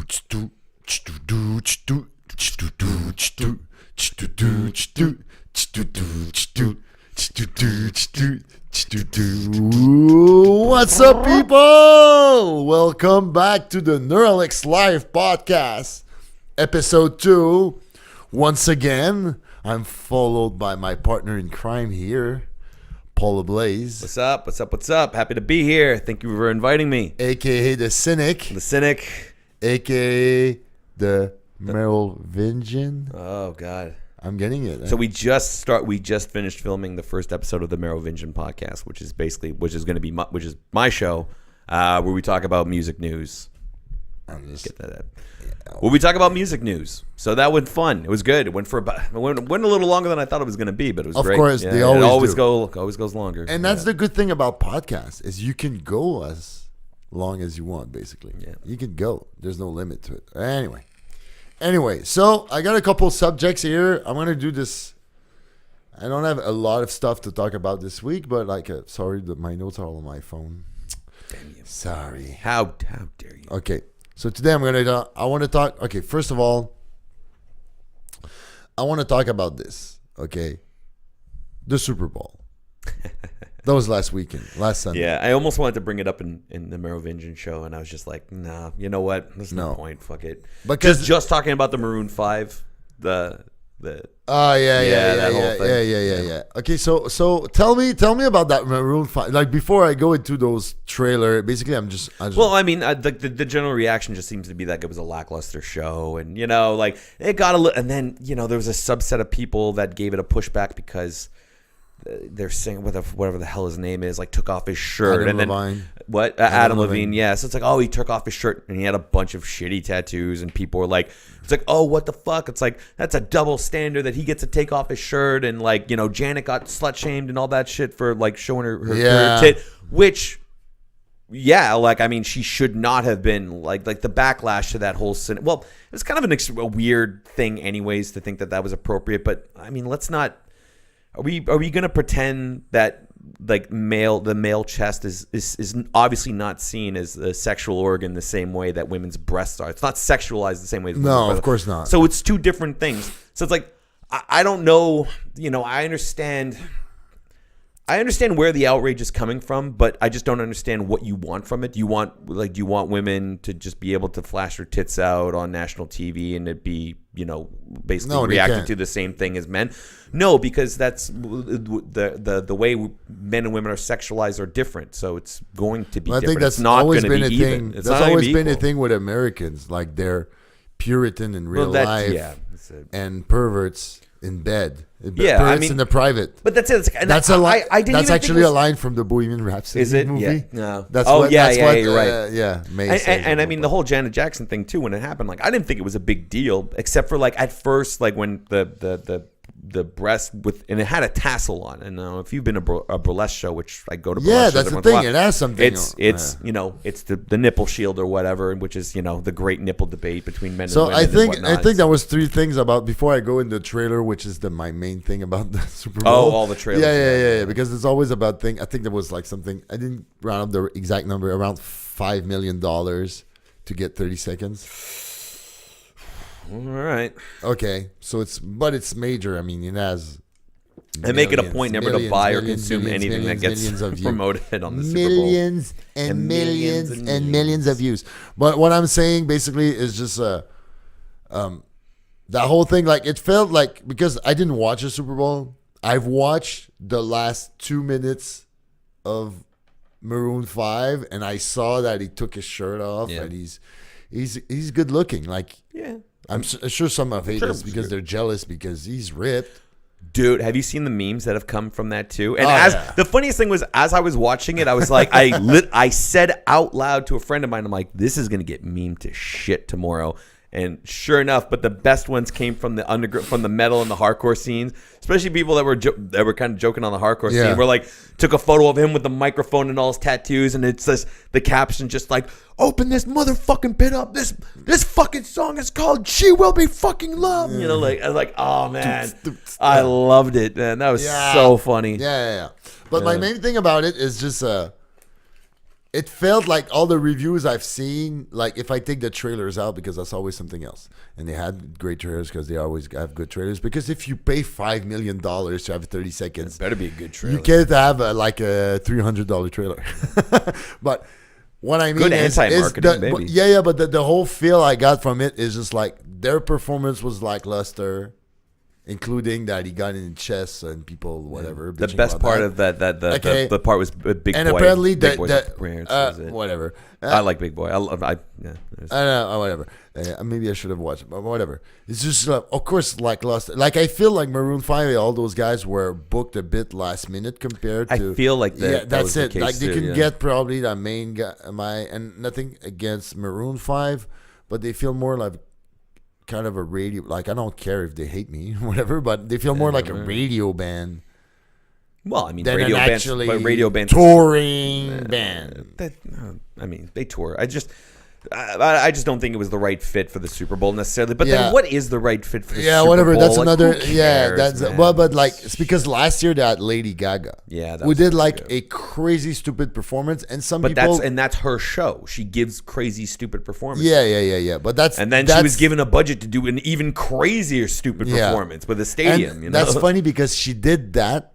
What's up, people? Welcome back to the Neuralex Live Podcast, Episode 2. Once again, I'm followed by my partner in crime here, Paul Blaze. What's up? What's up? What's up? Happy to be here. Thank you for inviting me. A.K.A. The Cynic. The Cynic. A.K.A. the Merovingian. Oh, God. I'm getting it. So we just finished filming the first episode of the Merovingian podcast, which is my show, where we talk about music news. Well, we talk about music news, so that went fun. It was good. It went a little longer than I thought it was going to be, but it was great. Of course, yeah, they always goes longer. And that's the good thing about podcasts is you can go as long as you want. Basically, you can go. There's no limit to it. Anyway, so I got a couple subjects here. I'm going to do this. I don't have a lot of stuff to talk about this week, but sorry that my notes are all on my phone. Damn you. Sorry. How dare you? Okay. So today I want to talk. Okay, first of all, I want to talk about this. Okay, the Super Bowl. That was last Sunday. Yeah, I almost wanted to bring it up in the Merovingian show, and I was just like, nah, you know what? There's no point. Fuck it. Because just talking about the Maroon 5, the that whole thing. Yeah. Okay, so tell me about that Maroon 5. Like before I go into those trailer, basically I just well, I mean, the general reaction just seems to be that it was a lackluster show, and like it got a little, and then there was a subset of people that gave it a pushback because they're saying whatever the hell his name is, like took off his shirt. Levine. Adam Levine. Yeah. So it's like, oh, he took off his shirt and he had a bunch of shitty tattoos, and people were like, it's like, oh, what the fuck? It's like, that's a double standard that he gets to take off his shirt, and like, Janet got slut shamed and all that shit for like showing her tit, which, like, I mean, she should not have been like the backlash to that whole sin. Well, it was kind of a weird thing anyways to think that was appropriate, but I mean, let's not. Are we going to pretend that like the male chest is obviously not seen as a sexual organ the same way that women's breasts are? It's not sexualized the same way as women's breasts. No, of course not. So it's two different things. So it's like I don't know, I understand where the outrage is coming from, but I just don't understand what you want from it. Do you want women to just be able to flash their tits out on national TV and it be, basically reacting to the same thing as men? No, because that's the way men and women are sexualized are different. So it's going to be different. I think that's always been a thing. That's always been a thing with Americans, like they're Puritan in real life and perverts in bed. Perverts in the private. But that's it. That's actually a line from the Bohemian Rhapsody movie. Yeah. No. That's what you're right. And I mean the whole Janet Jackson thing too. When it happened, like I didn't think it was a big deal, except for like at first, like when the breast and it had a tassel on. And if you've been a burlesque show, which I go to, burlesque that's the thing. It has something. It's the nipple shield or whatever, which is the great nipple debate between men and women. So I think that was three things about before I go in the trailer, which is my main thing about the Super Bowl. Oh, all the trailers. Yeah. Because it's always about thing. I think there was like something. I didn't round up the exact number, around $5 million to get 30 seconds. All right. Okay, so it's major. I mean, it has. I make it a point never to buy or consume anything that gets promoted on the Super Bowl. Millions and millions of views. But what I'm saying basically is just that whole thing. Like it felt like, because I didn't watch a Super Bowl, I've watched the last 2 minutes of Maroon 5, and I saw that he took his shirt off, and he's good looking. Like I'm sure some of it is because they're jealous because he's ripped. Dude, have you seen the memes that have come from that too? And the funniest thing was, as I was watching it, I was like, I said out loud to a friend of mine, I'm like, this is gonna get memed to shit tomorrow. And sure enough, but the best ones came from the metal and the hardcore scenes, especially people that were kind of joking on the hardcore scene. Where like took a photo of him with the microphone and all his tattoos, and it says the caption just like, "Open this motherfucking pit up. This fucking song is called She Will Be Fucking Loved." Like I was like, oh man, I loved it, man. That was so funny. Yeah. But my main thing about it is just it felt like all the reviews I've seen, like if I take the trailers out, because that's always something else. And they had great trailers because they always have good trailers. Because if you pay $5 million to have 30 seconds, It better be a good trailer. you can't have a $300 trailer. But what I mean Good is anti-marketing, maybe. Yeah, but the whole feel I got from it is just like their performance was lackluster. Including that he got in chess and people, whatever. The best part of the part was Big Boy. And apparently, Big Boy's appearance was it. whatever. I like Big Boy. I know, whatever. Maybe I should have watched it, but whatever. It's just, of course, lackluster. Like, I feel like Maroon 5, all those guys were booked a bit last minute compared to. I feel like that. Yeah, that's was it. The case Like, they too, can get probably the main guy, and nothing against Maroon 5, but they feel more like kind of a radio, like I don't care if they hate me, whatever, but they feel more like a radio band. Well, I mean, than radio an bands, actually but radio bands, touring band. I mean, they tour. I just don't think it was the right fit for the Super Bowl necessarily. But Yeah. then, what is the right fit for the Super Bowl? Yeah, whatever. That's Like, another. who Yeah, cares, that's man? well, but like it's because last year that Lady Gaga, Yeah, that who was did like good. a crazy stupid performance, and some But people. that's her show. She gives crazy, stupid performances. Yeah. But that's And then she was given a budget to do an even crazier, stupid Yeah. performance with a stadium. And You know? that's funny because she did that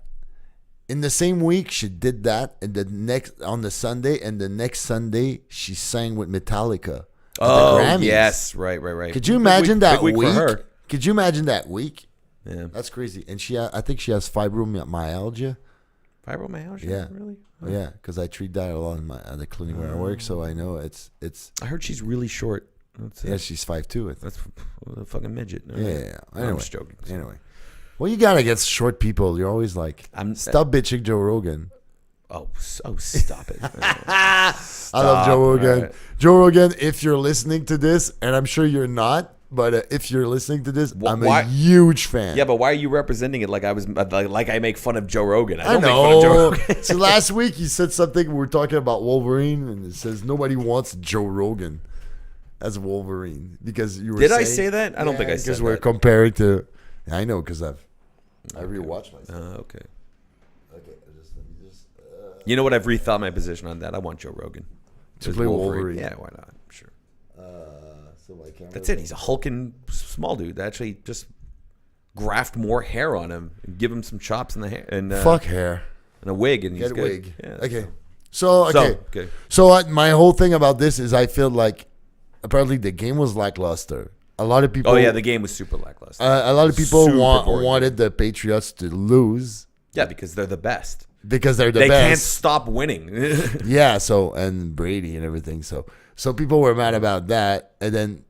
in the same week. She did that, and the next on the Sunday, and the next Sunday she sang with Metallica. At Oh, the Grammys. yes, right. Could you imagine that big week? for her. Could you imagine that week? Yeah. That's crazy. And I think she has fibromyalgia. Fibromyalgia? Yeah. Really? Yeah, because I treat that a lot at the clinic where I work, so I know it's. I heard she's really short. Yeah, she's 5'2". I think. That's a fucking midget. Yeah. No, I'm Anyway, just joking. Anyway, well, you gotta get short people. You're always like, stop bitching Joe Rogan. Oh, stop it. I love Joe Rogan. Right. Joe Rogan, if you're listening to this, and I'm sure you're not, but if you're listening to this, I'm a huge fan. Yeah, but why are you representing it like I was like I make fun of Joe Rogan? I don't know. make fun of Joe Rogan. So last week you said something. We were talking about Wolverine, and it says nobody wants Joe Rogan as Wolverine because you were. Did I say that? I don't think I said that. Because we're comparing to. I know because I rewatched myself. Okay. Okay, You know what? I've rethought my position on that. I want Joe Rogan to play Wolverine. Yeah, why not? Sure. So my camera. That's it. He's a hulking small dude. They actually just graft more hair on him and give him some chops in the hair and Fuck hair. and a wig, and he's Get a good. wig. Yeah, Okay. So okay. My whole thing about this is I feel like apparently the game was lackluster. A lot of people. Oh yeah, the game was super lackluster. A lot of people Super boring. wanted the Patriots to lose Yeah, because they're the best. because they're the They best. can't stop winning. Yeah. So and Brady and everything. So people were mad about that, and then.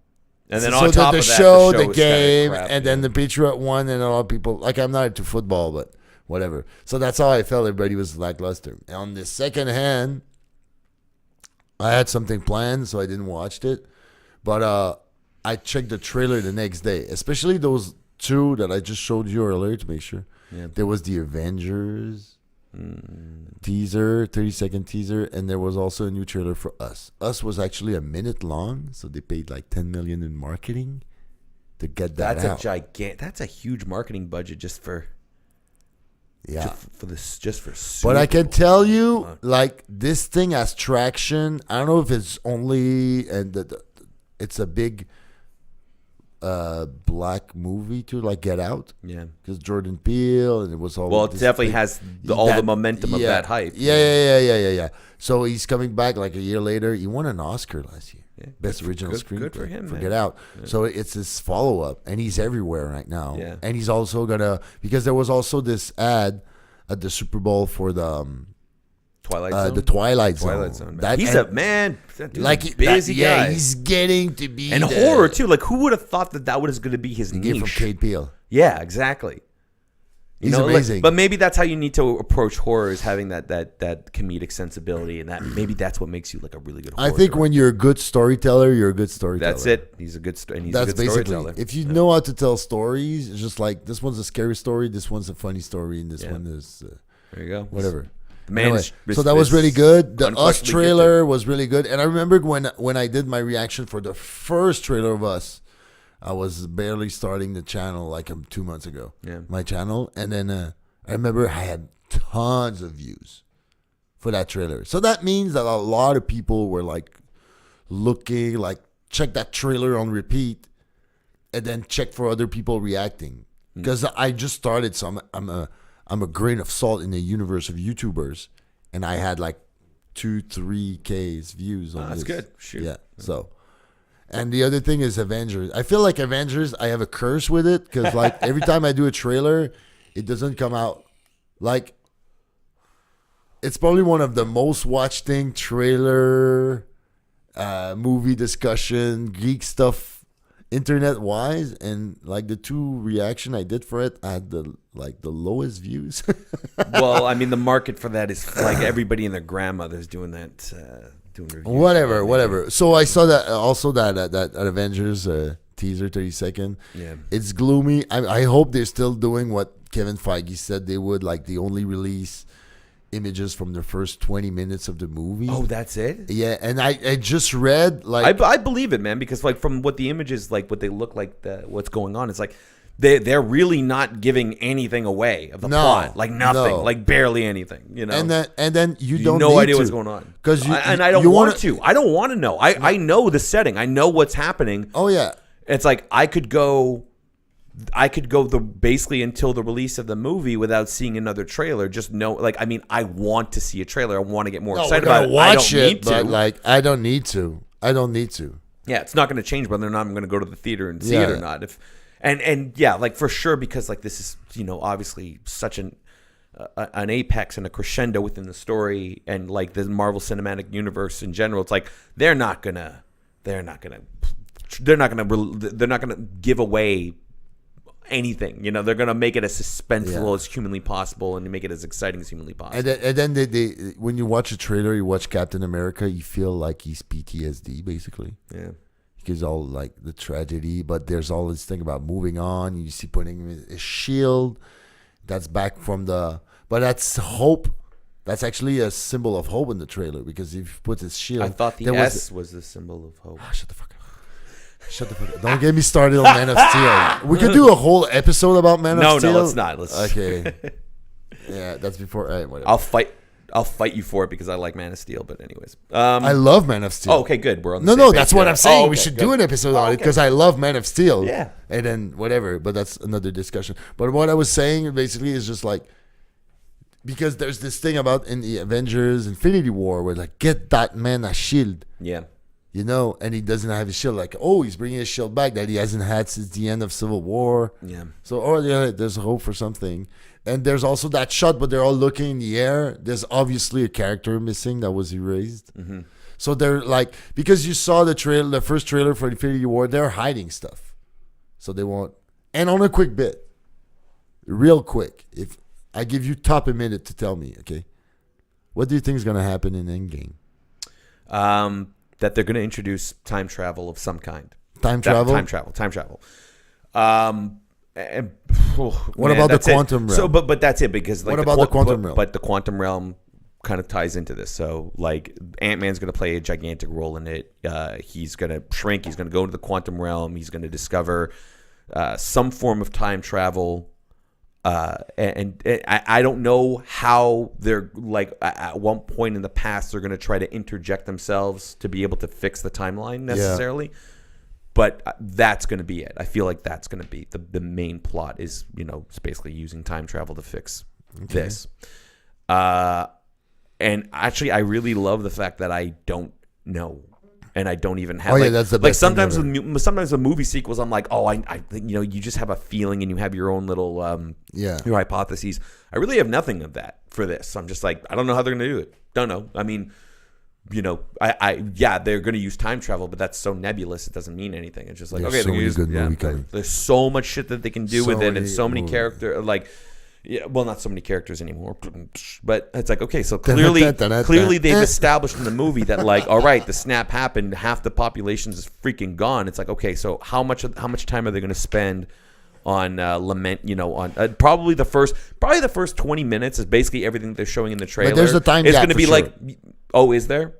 And then so on top the of that, show, the the was game, kinda crap, and then the Patriot won, and a lot of people like I'm not into football, but whatever. So that's how I felt. Everybody was lackluster. And on the second hand, I had something planned, so I didn't watch it. But I checked the trailer the next day, especially those two that I just showed you earlier to make sure. Yeah. There was the Avengers teaser, 30-second teaser, and there was also a new trailer for Us. Us was actually a minute long, so they paid like $10 million in marketing to get that That's out. That's a huge marketing budget just for Super But I can Bowl. tell you, like this thing has traction. I don't know if it's only it's a big black movie too, like Get Out. Yeah. Because Jordan Peele and it was all. Well, it this definitely thing- has all the momentum of that hype. Yeah. So he's coming back like a year later. He won an Oscar last year. Yeah. Best original screenplay. Good for him, man. Get Out. Yeah. So it's his follow up, and he's everywhere right now. Yeah. And he's also because there was also this ad at the Super Bowl for the Twilight Zone. the Twilight Zone. That, He's and, a man. That dude's like a busy guy. Yeah, he's getting to be And the, horror too. Like who would have thought that was going to be his He came from niche? Kate Peele. Yeah, exactly. He's amazing. But maybe that's how you need to approach horror, is having that comedic sensibility, and that maybe that's what makes you like a really good horror I think director. when you're a good storyteller, you're a good storyteller. That's it. He's a good he's That's a good basically storyteller. if you know how to tell stories. It's just like this one's a scary story, this one's a funny story, and this one is There you go. whatever. The man Anyway, is, so that was really good. The Us unquestionably trailer was really good, and I remember when I did my reaction for the first trailer of Us, I was barely starting the channel like 2 months ago. Yeah. My channel, and then I remember I had tons of views for that trailer. So that means that a lot of people were like looking, like check that trailer on repeat, and then check for other people reacting. Because I just started, so I'm a grain of salt in the universe of YouTubers, and I had like 2-3K views on this. That's good. Shoot. Yeah. So, and the other thing is Avengers. I feel like Avengers, I have a curse with it because like every time I do a trailer, it doesn't come out. Like, it's probably one of the most watched thing trailer, movie discussion, geek stuff, internet wise, and like the 2 reaction I did for it, I had the lowest views. Well, I mean, the market for that is like everybody and their grandmother's doing that, doing reviews. Whatever. So I saw that also that Avengers teaser, 30-second. Yeah, it's gloomy. I hope they're still doing what Kevin Feige said they would, like they only release images from the first 20 minutes of the movie. Oh, that's it? Yeah, and I just read like I believe it, man, because like from what the images, like what they look like, what's going on, it's like they're really not giving anything away of the plot, like nothing, like barely anything, you know. And then you don't no need idea to, what's going on because I don't want to. I don't want to know. I know the setting. I know what's happening. Oh yeah, it's like I could go basically until the release of the movie without seeing another trailer. Just know, like, I mean, I want to see a trailer. I want to get more excited about it. I don't need to. But like, I don't need to. Yeah, it's not going to change whether or not I'm going to go to the theater and see it or not. And yeah, like for sure, because like this is, you know, obviously such an apex and a crescendo within the story and like the Marvel Cinematic Universe in general. It's like they're not gonna give away anything, you know. They're gonna make it as suspenseful as humanly possible and make it as exciting as humanly possible. And then they when you watch a trailer, you watch Captain America, you feel like he's PTSD basically. Yeah, because all like the tragedy, but there's all this thing about moving on. You see putting a shield that's back from but that's hope. That's actually a symbol of hope in the trailer because if you put this shield, I thought the S was the symbol of hope. Shut the fuck up. Shut the fuck up. Don't get me started on Man of Steel. We could do a whole episode about Man of Steel. No, let's not. Okay. Yeah, that's before. Whatever. I'll fight you for it because I like Man of Steel. But anyways, I love Man of Steel. Oh, okay, good. We're on the same page. That's what I'm saying. Okay, we should do an episode on it because I love Man of Steel. Yeah. And then whatever, but that's another discussion. But what I was saying basically is just like, because there's this thing about in the Avengers Infinity War where like, get that man a shield. Yeah. You know, and he doesn't have his shield. Like, oh, he's bringing his shield back that he hasn't had since the end of Civil War. Yeah. So, there's hope for something. And there's also that shot, but they're all looking in the air. There's obviously a character missing that was erased. Mm-hmm. So they're like, because you saw the first trailer for Infinity War, they're hiding stuff. So they won't. And on a quick bit, real quick, if I give you a minute to tell me, okay, what do you think is going to happen in Endgame? That they're going to introduce time travel of some kind. Time travel. What about the quantum realm? So, but that's it because like what about the quantum realm? But the quantum realm kind of ties into this. So like Ant-Man's going to play a gigantic role in it. He's going to shrink. He's going to go into the quantum realm. He's going to discover some form of time travel. And I don't know how they're like at one point in the past they're going to try to interject themselves to be able to fix the timeline necessarily. Yeah. But that's going to be it. I feel like that's going to be the main plot is, you know, it's basically using time travel to fix this. And actually, I really love the fact that I don't know. And I don't even have that's the best like sometimes the movie sequels I'm like, oh, I you know, you just have a feeling and you have your own little your hypotheses. I really have nothing of that for this. So I'm just like, I don't know how they're gonna do it. Don't know. I mean, you know, they're gonna use time travel, but that's so nebulous it doesn't mean anything. It's just like, there's okay, so many good there's so much shit that they can do with it and so many characters like. Yeah, well, not so many characters anymore, but it's like, okay, so clearly they've established in the movie that like, all right, the snap happened, half the population is freaking gone. It's like, okay, so how much time are they going to spend on Lament? You know, on probably the first 20 minutes is basically everything they're showing in the trailer. But there's a time it's gap. It's going to be sure. like, oh, is there?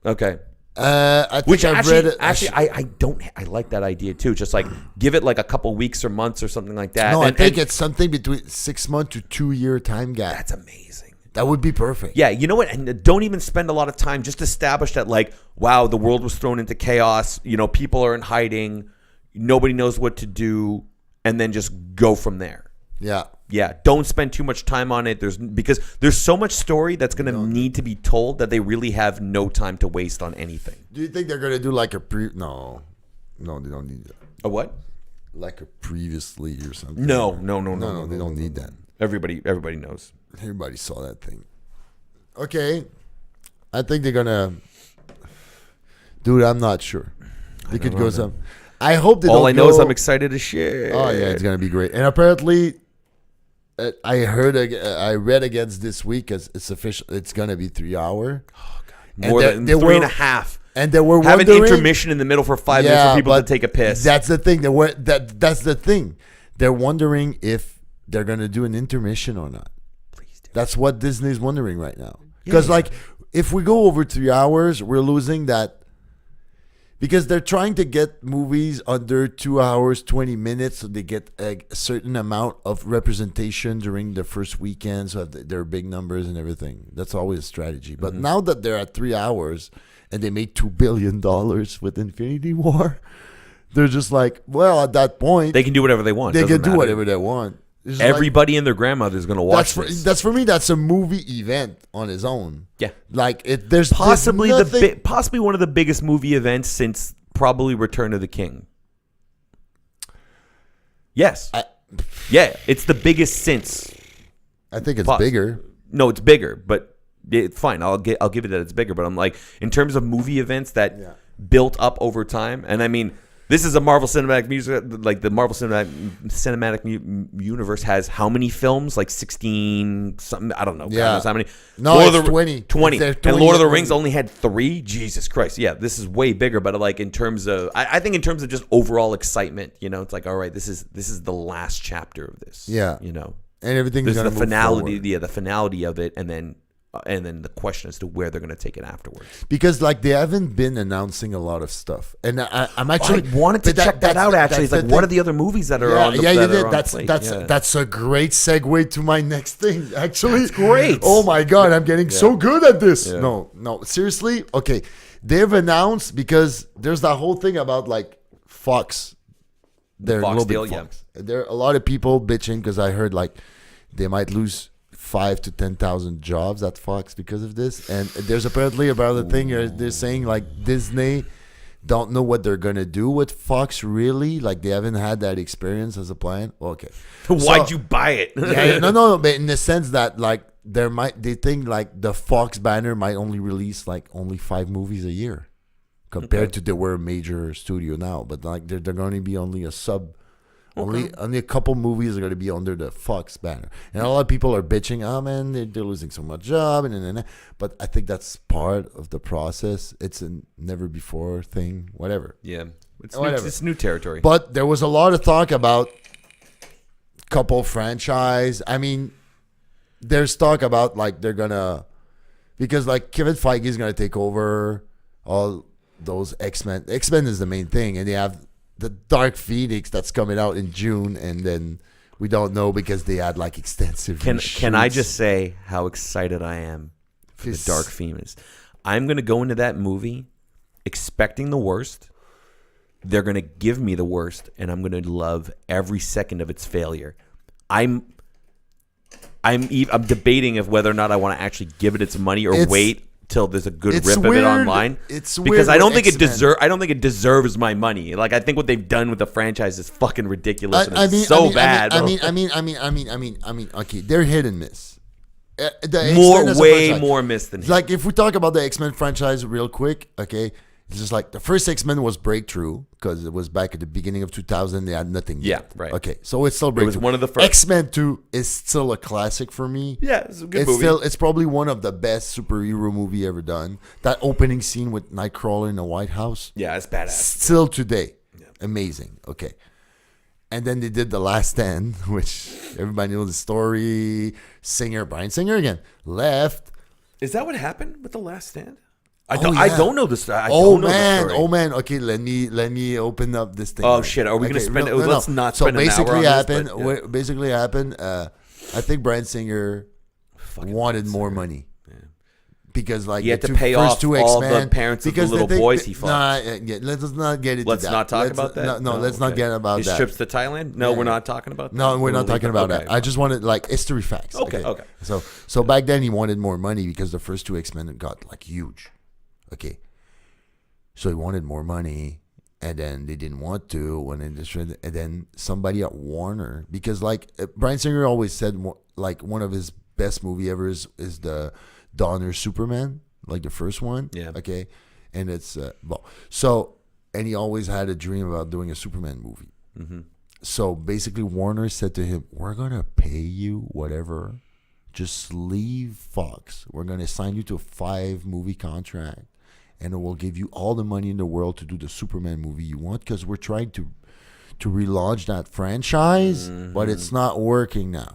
Okay. I think I like that idea too. Just like give it like a couple weeks or months or something like that. No, I think it's something between 6 month to 2 year time gap. That's amazing. That would be perfect. Yeah, you know what? And don't even spend a lot of time. Just establish that, like, wow, the world was thrown into chaos. You know, people are in hiding. Nobody knows what to do. And then just go from there. Yeah. Yeah, don't spend too much time on it. Because there's so much story that's going to need to be told that they really have no time to waste on anything. Do you think they're going to do like a No, they don't need that. A what? Like a previously or something. No, they don't need that. Everybody knows. Everybody saw that thing. Okay. I think they're going to... Dude, I'm not sure. They could go some... I hope they don't go... All I know is I'm excited as shit. Oh, yeah, it's going to be great. And apparently... I read against this week as it's official. It's gonna be 3 hour. Oh God, more than 3.5. And they were have wondering, an intermission in the middle for 5 minutes for people to take a piss. That's the thing. That's the thing. They're wondering if they're gonna do an intermission or not. Please do. That's what Disney's wondering right now. Because like, if we go over 3 hours, we're losing that. Because they're trying to get movies under 2 hours, 20 minutes, so they get a certain amount of representation during the first weekend, so they're big numbers and everything. That's always a strategy. But now that they're at 3 hours and they made $2 billion with Infinity War, they're just like, well, at that point, they can do whatever they want. They can do whatever they want. Everybody and their grandmother is going to watch this. That's for me. That's a movie event on its own. Yeah, like there's possibly possibly one of the biggest movie events since probably Return of the King. Yes, yeah, it's the biggest since. I think it's bigger. No, it's bigger, but it's fine. I'll give it that it's bigger. But I'm like, in terms of movie events that built up over time, and I mean. This is a Marvel Cinematic Music, like the Marvel Cinematic Universe has how many films? Like 16 something. I don't know. Yeah. God knows how many? No, Lord it's 20. 20. And Lord of the Rings only had 3. Jesus Christ. Yeah, this is way bigger. But like in terms of, I think in terms of just overall excitement, you know, it's like, all right, this is the last chapter of this. Yeah. You know, and everything's there's gonna the move finality. forward. Yeah, the finality of it, and then the question as to where they're going to take it afterwards. Because like they haven't been announcing a lot of stuff, and I'm actually I wanted to check that out. Actually, it's like what are the other movies that are on the That's a great segue to my next thing. Actually, that's great. Oh my god, I'm getting so good at this. Yeah. No, seriously. Okay, they've announced because there's that whole thing about like Fox. They're Fox a little deal, bit Fox. There are a lot of people bitching because I heard like they might lose 5,000 to 10,000 jobs at Fox because of this, and there's apparently about the thing they're saying like Disney don't know what they're gonna do with Fox really, like they haven't had that experience as a client. Okay, why'd you buy it? no, but in the sense that like they think like the Fox banner might only release like only 5 movies a year compared to they were a major studio now, but like they're going to be only a sub. Only a couple movies are going to be under the Fox banner. And a lot of people are bitching, oh man, they're losing so much job. And But I think that's part of the process. It's a never before thing, whatever. Yeah. It's new territory. But there was a lot of talk about couple franchise. I mean, there's talk about like they're going to, because like Kevin Feige is going to take over all those X-Men. X-Men is the main thing. And they have the Dark Phoenix that's coming out in June, and then we don't know because they had like extensive. Can I just say how excited I am for the Dark Phoenix? I'm gonna go into that movie expecting the worst. They're gonna give me the worst, and I'm gonna love every second of its failure. I'm debating of whether or not I want to actually give it its money or wait till there's a good rip of it online. It's because weird I don't think it deserves my money. Like I think what they've done with the franchise is fucking ridiculous. Bad. I mean, okay, they're hit and miss. Way more miss than hit. Like if we talk about the X-Men franchise real quick, okay, it's just like the first X-Men was breakthrough because it was back at the beginning of 2000. They had nothing yet. Right. Okay, so it's still breakthrough. It was one of the first. X-Men 2 is still a classic for me. Yeah, it's a good movie. It's probably one of the best superhero movie ever done. That opening scene with Nightcrawler in the White House. Yeah, it's badass. Still today. Yeah. Amazing. Okay. And then they did The Last Stand, which everybody knows the story. Bryan Singer again, left. Is that what happened with The Last Stand? I don't know this. Oh man. Okay, let me open up this thing. Oh shit, are we gonna spend? Let's not spend an hour on this. Basically happened. I think Bryan Singer wanted more money. Because like he had to pay off all the parents of the little boys he fought. Let's not get into that. Let's not talk about that. No, let's not get about his that. trips to Thailand. No, we're not talking about that. No, we're not talking about that. I just wanted like history facts. Okay. So back then he wanted more money because the first two X-Men got like huge. Okay. So he wanted more money, and then they didn't want to. And then somebody at Warner, because like Bryan Singer always said, like one of his best movie ever is the Donner Superman, like the first one. Yeah. Okay. And it's and he always had a dream about doing a Superman movie. Mm-hmm. So basically Warner said to him, we're going to pay you whatever. Just leave Fox. We're going to sign you to a 5-movie contract, and we'll give you all the money in the world to do the Superman movie you want, because we're trying to relaunch that franchise, but it's not working now.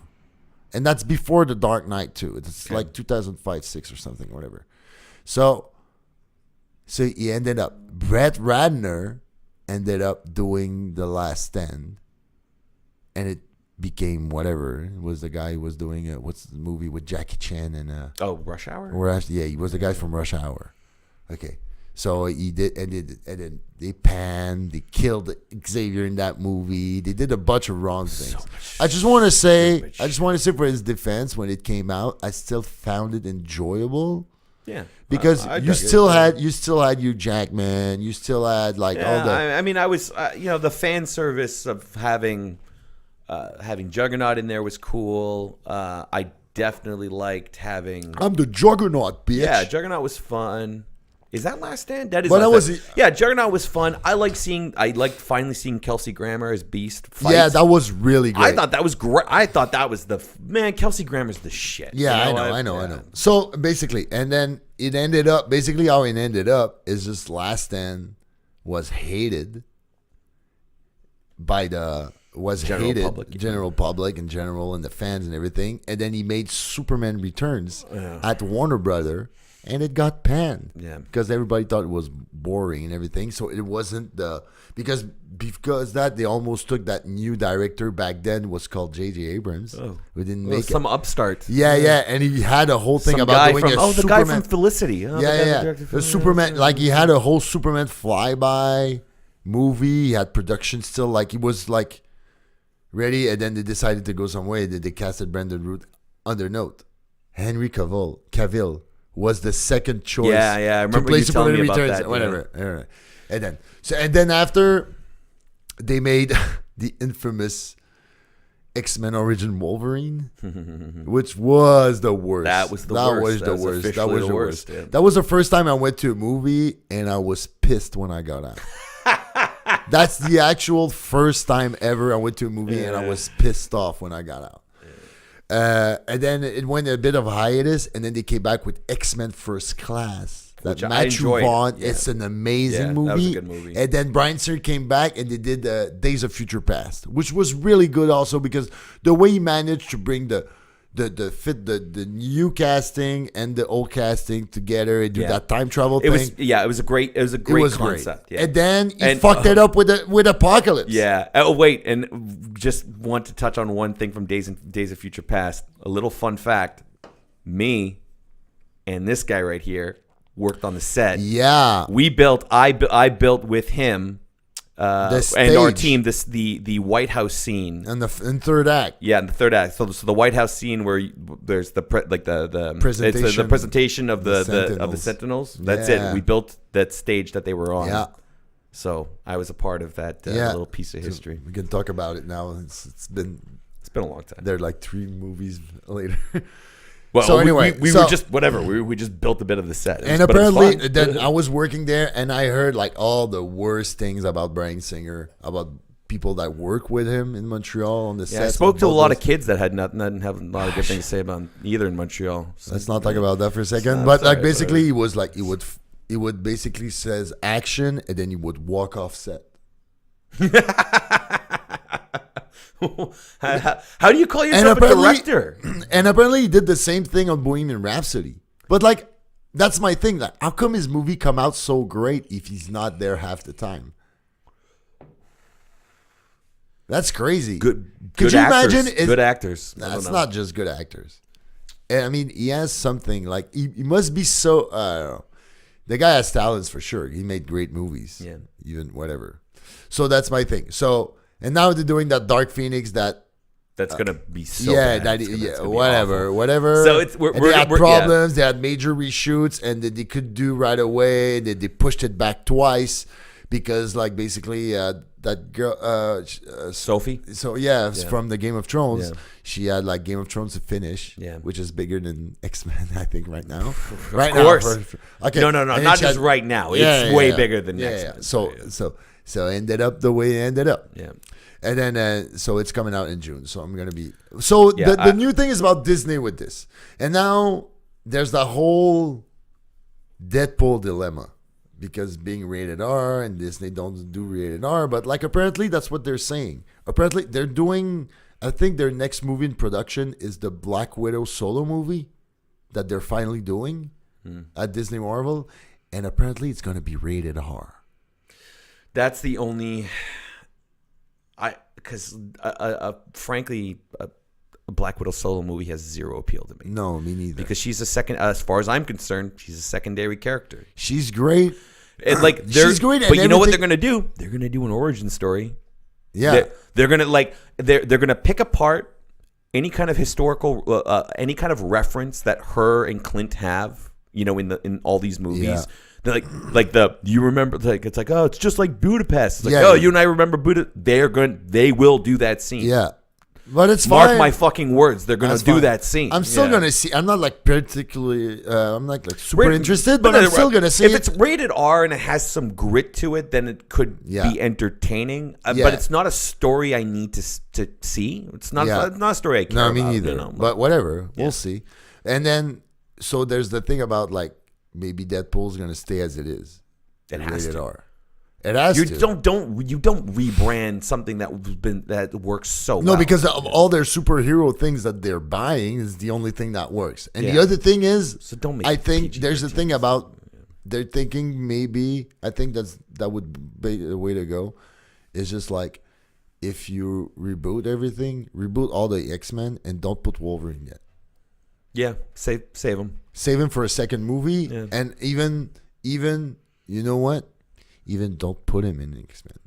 And that's before The Dark Knight too. It's like 2005, 6 or something, whatever. So he ended up, Brett Ratner ended up doing The Last Stand, and it became whatever. It was the guy who was doing what's the movie with Jackie Chan and Rush Hour? Yeah, he was the guy from Rush Hour. Okay. So he did, and then they killed Xavier in that movie. They did a bunch of wrong things. I just want to say for his defense, when it came out, I still found it enjoyable. Yeah, because you still had Hugh Jackman, you still had all the. I mean, I was the fan service of having Juggernaut in there was cool. I definitely liked having. I'm the Juggernaut, bitch. Yeah, Juggernaut was fun. Is that Last Stand? That is. But Last Stand. Yeah, Juggernaut was fun. I liked finally seeing Kelsey Grammer as Beast fight. Yeah, that was really great. I thought that was great. I thought that was Kelsey Grammer's the shit. Yeah, I know. So basically, and then it ended up how it ended up is just Last Stand was hated by the general public in general and the fans and everything, and then he made Superman Returns at Warner Brother. And it got panned because everybody thought it was boring and everything. So it wasn't because that they almost took that new director back then was called J.J. Abrams. Oh, we didn't make some upstart. Yeah, and he had a whole thing about doing the guy from Felicity. The Superman, like he had a whole Superman flyby movie. He had production still, like he was like ready, and then they decided to go some way. They casted Brandon Root under note. Henry Cavill was the second choice. Yeah, I remember you telling me about that. Whatever. Yeah. And then after they made the infamous X-Men Origin Wolverine, which was the worst. That was the worst. Yeah. That was the first time I went to a movie and I was pissed when I got out. That's the actual first time ever I went to a movie and I was pissed off when I got out. And then it went a bit of a hiatus, and then they came back with X-Men First Class. That Matthew Vaughn. Yeah. It's an amazing movie. That was a good movie. And then Bryan Singer came back, and they did Days of Future Past, which was really good also because the way he managed to bring the new casting and the old casting together and do that time travel thing. It was a great concept. Yeah. And then he fucked it up with Apocalypse. Yeah. Oh wait, and just want to touch on one thing from Days of Future Past. A little fun fact: me and this guy right here worked on the set. Yeah. I built with him. And our team, the White House scene in third act. Yeah, in the third act. So the White House scene where there's the presentation, it's the presentation of the Sentinels. That's it. We built that stage that they were on. Yeah. So I was a part of that little piece of history. We can talk about it now. It's been a long time. They're like 3 movies later. Well, so anyway, we were just whatever. We just built a bit of the set, and apparently, then I was working there, and I heard like all the worst things about Bryan Singer, about people that work with him in Montreal on the set. I spoke to a lot of kids that didn't have a lot of good things to say about him either in Montreal. So, let's not talk about that for a second. But like basically, he was like he would basically says action, and then he would walk off set. How do you call yourself a director? And apparently he did the same thing on Bohemian Rhapsody. But like, that's my thing. Like, how come his movie come out so great if he's not there half the time? That's crazy. Could you imagine? Good actors. It's not just good actors. And I mean, he has something like he must be so. I don't know. The guy has talents for sure. He made great movies. Yeah. Even whatever. So that's my thing. So and now they're doing that Dark Phoenix that's gonna be so yeah, bad. It's gonna Be whatever. So it's they had problems. They had major reshoots, and they could do right away. They pushed it back twice because, like, basically that girl, Sophie. So from the Game of Thrones, she had like Game of Thrones to finish, Yeah. which is bigger than X-Men, I think, right now. Of course. Okay. No, not just right now. It's way bigger than X-Men. So ended up the way it ended up. Yeah. And then, so it's coming out in June. So I'm going to be... So the new thing is about Disney with this. And now there's the whole Deadpool dilemma. Because being rated R and Disney don't do rated R. But like apparently that's what they're saying. Apparently they're doing... I think their next movie in production is the Black Widow solo movie that they're finally doing at Disney Marvel. And apparently it's going to be rated R. That's the only... Because frankly, a Black Widow solo movie has zero appeal to me. No, me neither. Because she's a second, as far as I'm concerned, she's a secondary character. She's great. And like she's great. But you know what they're gonna do? They're gonna do an origin story. Yeah, they're gonna they're gonna pick apart any kind of historical, any kind of reference that her and Clint have. You know, in all these movies. Yeah. They're you remember, like, it's like, oh, it's just like Budapest. It's like, Yeah. oh, you and I remember Budapest. They will do that scene. Yeah. But it's Mark fine. my fucking words. They're going to do that scene. I'm still going to see. I'm not like particularly, I'm not like super interested, but I'm still going to see If it's rated R and it has some grit to it, then it could be entertaining. But it's not a story I need to see. It's not a story I care about. No, me neither. You know? But whatever. We'll see. And then, so there's the thing about like, maybe Deadpool's going to stay as it is. It has rated to. R. It has to. You don't rebrand something that works so well. No, because of all their superhero things that they're buying is the only thing that works. And the other thing is, so don't make I think there's a thing about they're thinking maybe, I think that would be the way to go, is just like if you reboot everything, reboot all the X-Men and don't put Wolverine yet. Yeah, save him. Save him for a second movie, and even you know what? Even don't put him in X-Men.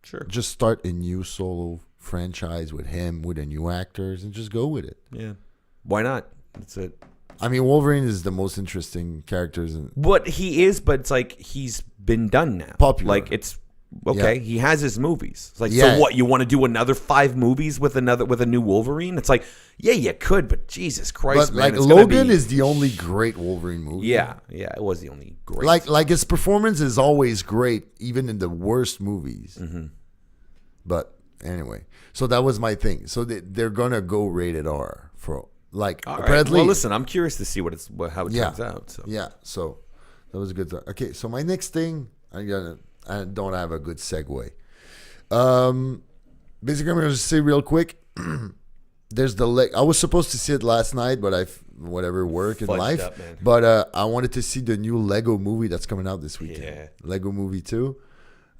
Sure. Just start a new solo franchise with him, with the new actors, and just go with it. Yeah. Why not? That's it. I mean, Wolverine is the most interesting characters. What he is, but it's like he's been done now. Popular. Like it's okay. Yeah. He has his movies. It's like, so what? You want to do another 5 movies with a new Wolverine? It's like, yeah, you could, but Jesus Christ, but man, like Logan is the only great Wolverine movie. Yeah, it was the only great. Like his performance is always great, even in the worst movies. Mm-hmm. But anyway, so that was my thing. So they're gonna go rated R for like apparently. Right. Well, listen, I'm curious to see how it turns out. So. Yeah, so that was a good. Okay, so my next thing, I don't have a good segue. Basically, I'm gonna just say real quick. There's I was supposed to see it last night, but work and life. Up, but I wanted to see the new Lego movie that's coming out this weekend. Yeah. Lego Movie 2.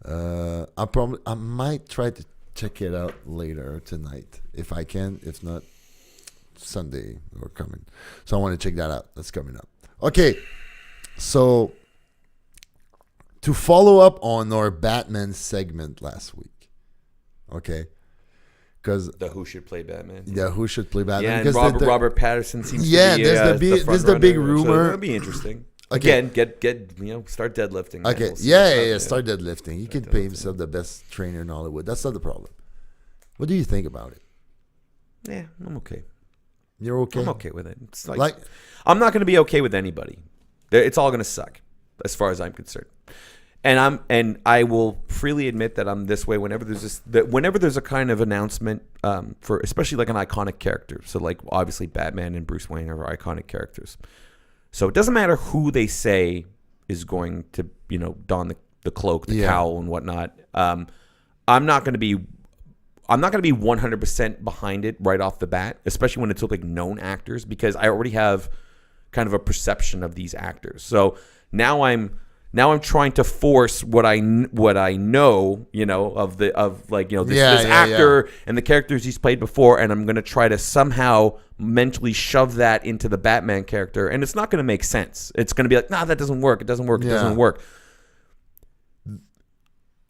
I might try to check it out later tonight if I can. If not, Sunday we're coming. So I want to check that out. That's coming up. Okay, so to follow up on our Batman segment last week. Okay. Because Who should play Batman? Yeah, who should play Batman? Yeah, and Robert Pattinson seems to be there's the big rumor. So that'll be interesting. Okay. Again, get start deadlifting. Okay, we'll start deadlifting. He can pay himself the best trainer in Hollywood. That's not the problem. What do you think about it? Yeah, I'm okay. You're okay? I'm okay with it. It's like I'm not going to be okay with anybody. It's all going to suck, as far as I'm concerned. And I will freely admit that I'm this way whenever there's a kind of announcement for especially like an iconic character. So like obviously Batman and Bruce Wayne are iconic characters. So it doesn't matter who they say is going to don the cloak, the cowl, and whatnot. I'm not going to be 100% behind it right off the bat, especially when it's like known actors, because I already have kind of a perception of these actors. So now I'm Now I'm trying to force what I know, this actor and the characters he's played before, and I'm going to try to somehow mentally shove that into the Batman character, and it's not going to make sense. It's going to be like, nah, that doesn't work. It doesn't work. It doesn't work.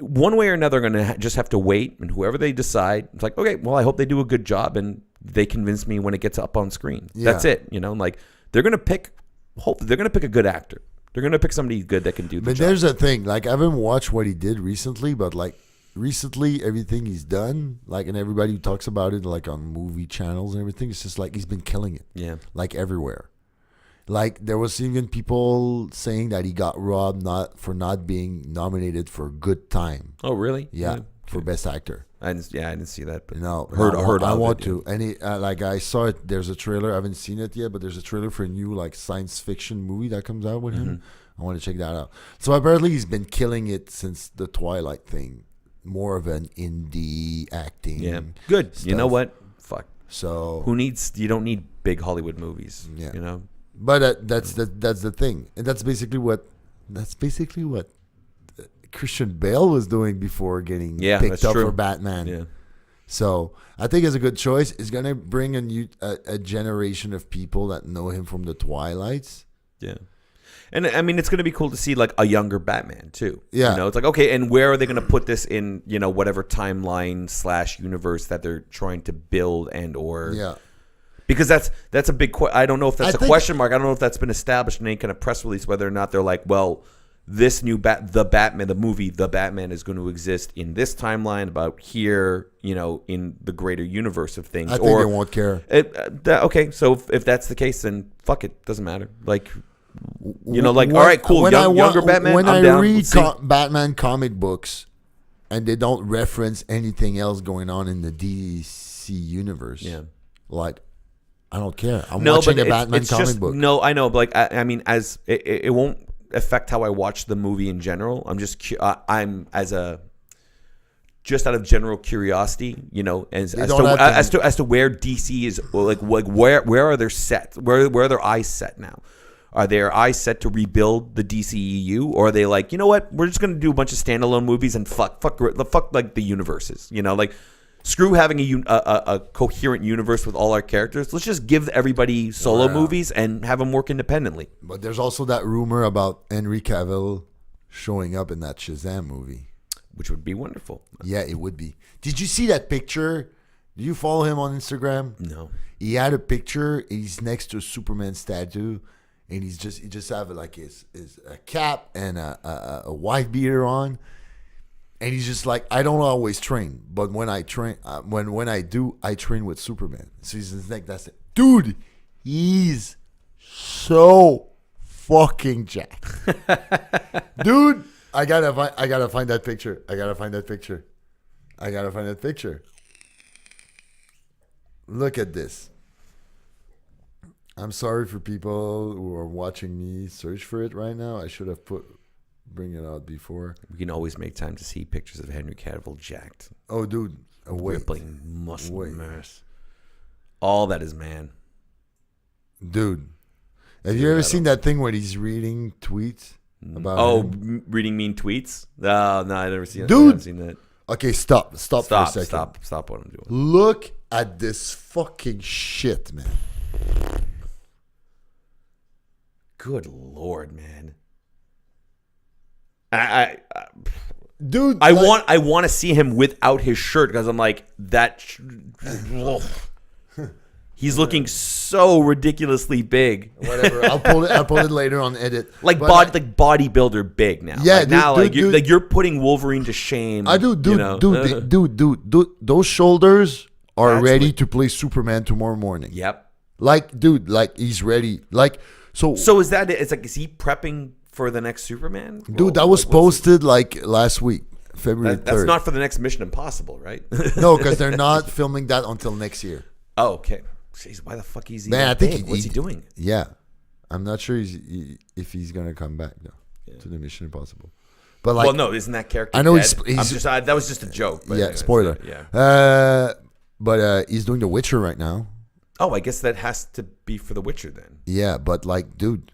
One way or another, I'm going to just have to wait, and whoever they decide, it's like, okay, well, I hope they do a good job, and they convince me when it gets up on screen. Yeah. That's it. They're going to pick a good actor. They're going to pick somebody good that can do the job. But there's a thing. Like, I haven't watched what he did recently, but, like, recently, everything he's done, like, and everybody who talks about it, like, on movie channels and everything, it's just, like, he's been killing it. Yeah. Like, everywhere. Like, there was even people saying that he got robbed for not being nominated for Good Time. Oh, really? Yeah, for Best Actor. I didn't see that. But heard. I want to. And I saw it. There's a trailer. I haven't seen it yet, but there's a trailer for a new like science fiction movie that comes out with him. I want to check that out. So apparently he's been killing it since the Twilight thing. More of an indie acting. Yeah, good. Stuff. You know what? Fuck. So you don't need big Hollywood movies. Yeah. But that's the thing, and that's basically what Christian Bale was doing before getting picked up for Batman. Yeah. So I think it's a good choice. It's gonna bring a generation of people that know him from the Twilights. Yeah. And I mean, it's going to be cool to see like a younger Batman too. Yeah. It's like, okay, and where are they going to put this in, whatever timeline / universe that they're trying to build Yeah. Because that's a big I don't know if that's a question mark. I don't know if that's been established in any kind of press release, whether or not they're like, well, this new the movie The Batman is going to exist in this timeline about here, in the greater universe of things. I think they won't care. Okay, so if that's the case, then fuck it, doesn't matter. Like, all right, cool, younger Batman. When I'm down. read Batman comic books, and they don't reference anything else going on in the DC universe, like. I don't care. I'm watching a Batman comic book. No, I know, but like I mean, as it won't affect how I watch the movie in general. I'm just just out of general curiosity, as to where DC is, like where are their set? Where are their eyes set now? Are their eyes set to rebuild the DCEU, or are they like, you know what? We're just going to do a bunch of standalone movies and fuck like the universes, like. Screw having a coherent universe with all our characters. Let's just give everybody solo movies and have them work independently. But there's also that rumor about Henry Cavill showing up in that Shazam movie. Which would be wonderful. Yeah, it would be. Did you see that picture? Do you follow him on Instagram? No. He had a picture. He's next to a Superman statue. And he just have like his a cap and a wife beater on. And he's just like, I don't always train, but when I train, when I do, I train with Superman. So he's like, that's it, dude. He's so fucking jacked, dude. I gotta find that picture. I gotta find that picture. Look at this. I'm sorry for people who are watching me search for it right now. I should have bring it out before. We can always make time to see pictures of Henry Cavill jacked. Oh, dude. Rippling muscle mass. All that is man. Dude. Have you ever seen that thing where he's reading tweets about him? Reading mean tweets? No, I never seen that. Dude. I haven't seen that. Okay, stop for a second. Stop what I'm doing. Look at this fucking shit, man. Good Lord, man. Dude, I want to see him without his shirt because I'm like that. He's looking so ridiculously big. Whatever, I'll pull it later on edit. Like bodybuilder big now. Yeah, like dude, you're putting Wolverine to shame. Dude, those shoulders are ready to play Superman tomorrow morning. Yep. Like, dude, like he's ready. Like, so is that it? It's like, is he prepping for the next Superman? Dude, that was posted like last week, February 3rd. That's not for the next Mission Impossible, right? No, because they're not filming that until next year. Oh, okay. Jeez, why the fuck is he? Man, I think what's he doing? Yeah, I'm not sure if he's gonna come back though to the Mission Impossible. But like, well, no, isn't that character? I know dead? That was just a joke. But yeah, spoiler. Yeah. But he's doing The Witcher right now. Oh, I guess that has to be for The Witcher then. Yeah, but like, dude,